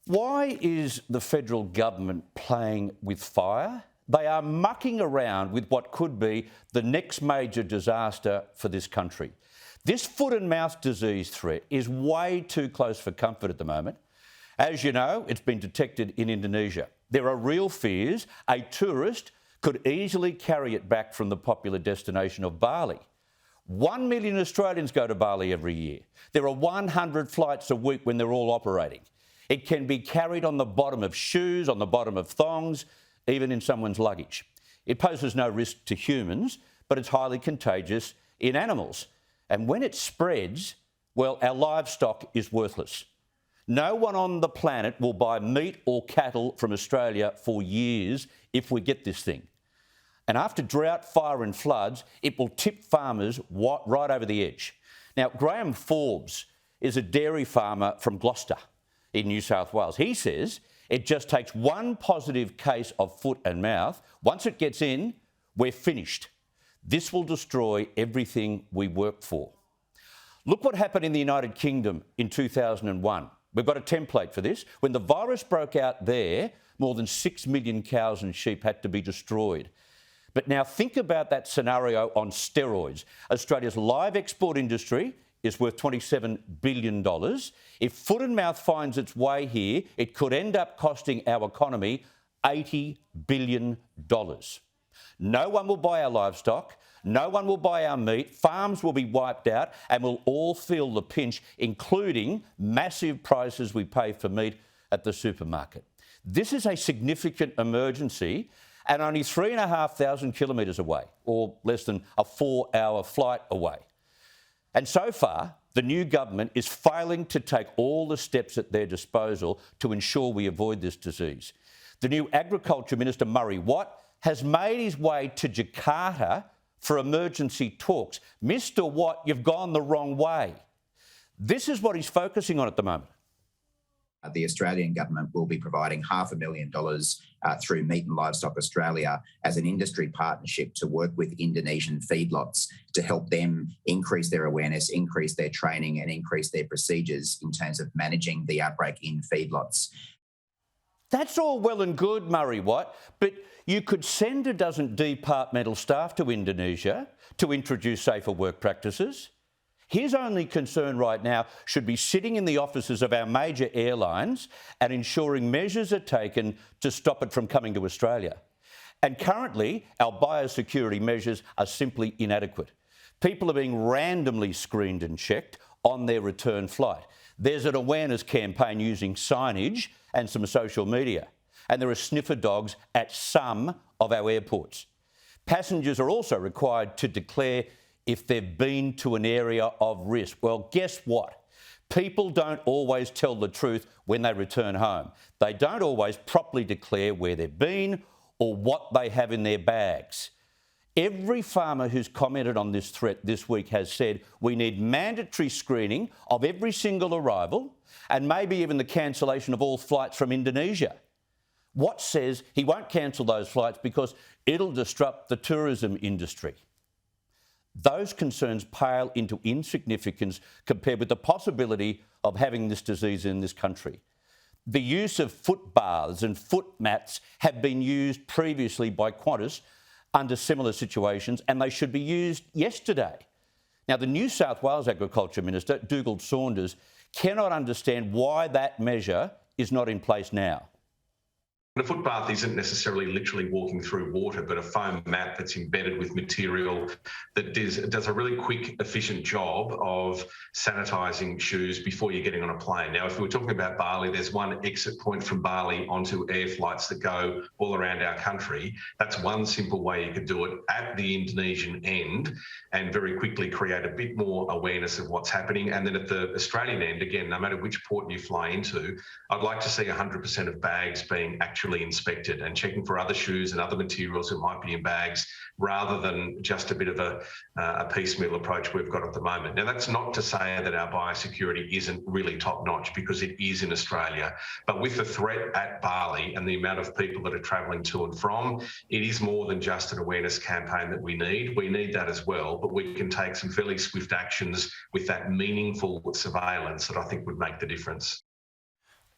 Why is the federal government playing with fire? They are mucking around with what could be the next major disaster for this country. This foot and mouth disease threat is way too close for comfort at the moment. As you know, it's been detected in Indonesia. There are real fears a tourist could easily carry it back from the popular destination of Bali. 1 million Australians go to Bali every year. There are 100 flights a week when they're all operating. It can be carried on the bottom of shoes, on the bottom of thongs, even in someone's luggage. It poses no risk to humans, but it's highly contagious in animals. And when it spreads, well, our livestock is worthless. No one on the planet will buy meat or cattle from Australia for years if we get this thing. And after drought, fire and floods, it will tip farmers right over the edge. Now, Graham Forbes is a dairy farmer from Gloucester in New South Wales. He says it just takes one positive case of foot and mouth. Once it gets in, we're finished. This will destroy everything we work for. Look what happened in the United Kingdom in 2001. We've got a template for this. When the virus broke out there, more than 6 million cows and sheep had to be destroyed. But now think about that scenario on steroids. Australia's live export industry is worth $27 billion. If foot and mouth finds its way here, it could end up costing our economy $80 billion. No one will buy our livestock. No one will buy our meat. Farms will be wiped out and we'll all feel the pinch, including massive prices we pay for meat at the supermarket. This is a significant emergency and only 3,500 kilometres away, or less than a 4-hour flight away. And so far, the new government is failing to take all the steps at their disposal to ensure we avoid this disease. The new Agriculture Minister, Murray Watt, has made his way to Jakarta for emergency talks. Mr. Watt, you've gone the wrong way. This is what he's focusing on at the moment. The Australian government will be providing $500,000 through Meat and Livestock Australia as an industry partnership to work with Indonesian feedlots to help them increase their awareness, increase their training and increase their procedures in terms of managing the outbreak in feedlots. That's all well and good, Murray Watt, but you could send a dozen departmental staff to Indonesia to introduce safer work practices. His only concern right now should be sitting in the offices of our major airlines and ensuring measures are taken to stop it from coming to Australia. And currently, our biosecurity measures are simply inadequate. People are being randomly screened and checked on their return flight. There's an awareness campaign using signage and some social media. And there are sniffer dogs at some of our airports. Passengers are also required to declare if they've been to an area of risk. Well, guess what? People don't always tell the truth when they return home. They don't always properly declare where they've been or what they have in their bags. Every farmer who's commented on this threat this week has said we need mandatory screening of every single arrival and maybe even the cancellation of all flights from Indonesia. Watt says he won't cancel those flights because it'll disrupt the tourism industry. Those concerns pale into insignificance compared with the possibility of having this disease in this country. The use of foot baths and foot mats have been used previously by Qantas under similar situations, and they should be used yesterday. Now, the New South Wales Agriculture Minister, Dougal Saunders, cannot understand why that measure is not in place now. A foot bath isn't necessarily literally walking through water, but a foam mat that's embedded with material that does a really quick, efficient job of sanitising shoes before you're getting on a plane. Now, if we were talking about Bali, there's one exit point from Bali onto air flights that go all around our country. That's one simple way you could do it at the Indonesian end and very quickly create a bit more awareness of what's happening. And then at the Australian end, again, no matter which port you fly into, I'd like to see 100% of bags being actually inspected and checking for other shoes and other materials that might be in bags rather than just a bit of a piecemeal approach we've got at the moment. Now, that's not to say that our biosecurity isn't really top-notch, because it is in Australia. But with the threat at Bali and the amount of people that are travelling to and from, it is more than just an awareness campaign that we need. We need that as well, but we can take some fairly swift actions with that meaningful surveillance that I think would make the difference.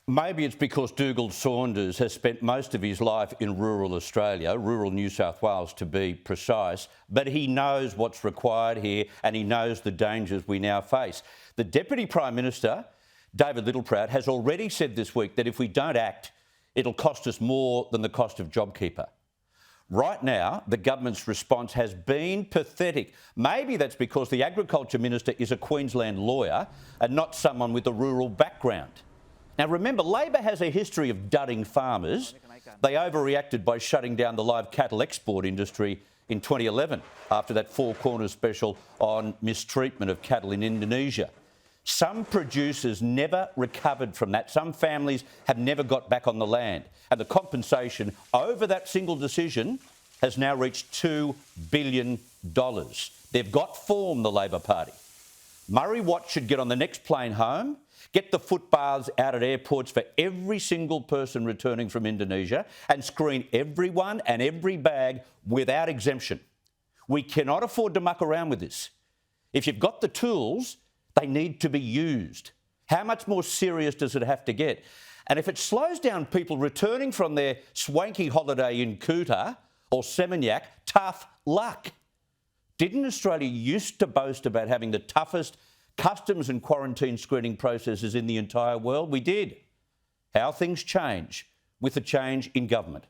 Maybe it's because Dougal Saunders has spent most of his life in rural Australia, rural New South Wales to be precise, but he knows what's required here and he knows the dangers we now face. The Deputy Prime Minister, David Littleproud, has already said this week that if we don't act, it'll cost us more than the cost of JobKeeper. Right now, the government's response has been pathetic. Maybe that's because the Agriculture Minister is a Queensland lawyer and not someone with a rural background. Now remember, Labor has a history of dudding farmers. They overreacted by shutting down the live cattle export industry in 2011 after that Four Corners special on mistreatment of cattle in Indonesia. Some producers never recovered from that. Some families have never got back on the land. And the compensation over that single decision has now reached $2 billion. They've got form, the Labor Party. Murray Watt should get on the next plane home, get the footbaths out at airports for every single person returning from Indonesia and screen everyone and every bag without exemption. We cannot afford to muck around with this. If you've got the tools, they need to be used. How much more serious does it have to get? And if it slows down people returning from their swanky holiday in Kuta or Seminyak, tough luck. Didn't Australia used to boast about having the toughest customs and quarantine screening processes in the entire world? We did. How things change with a change in government.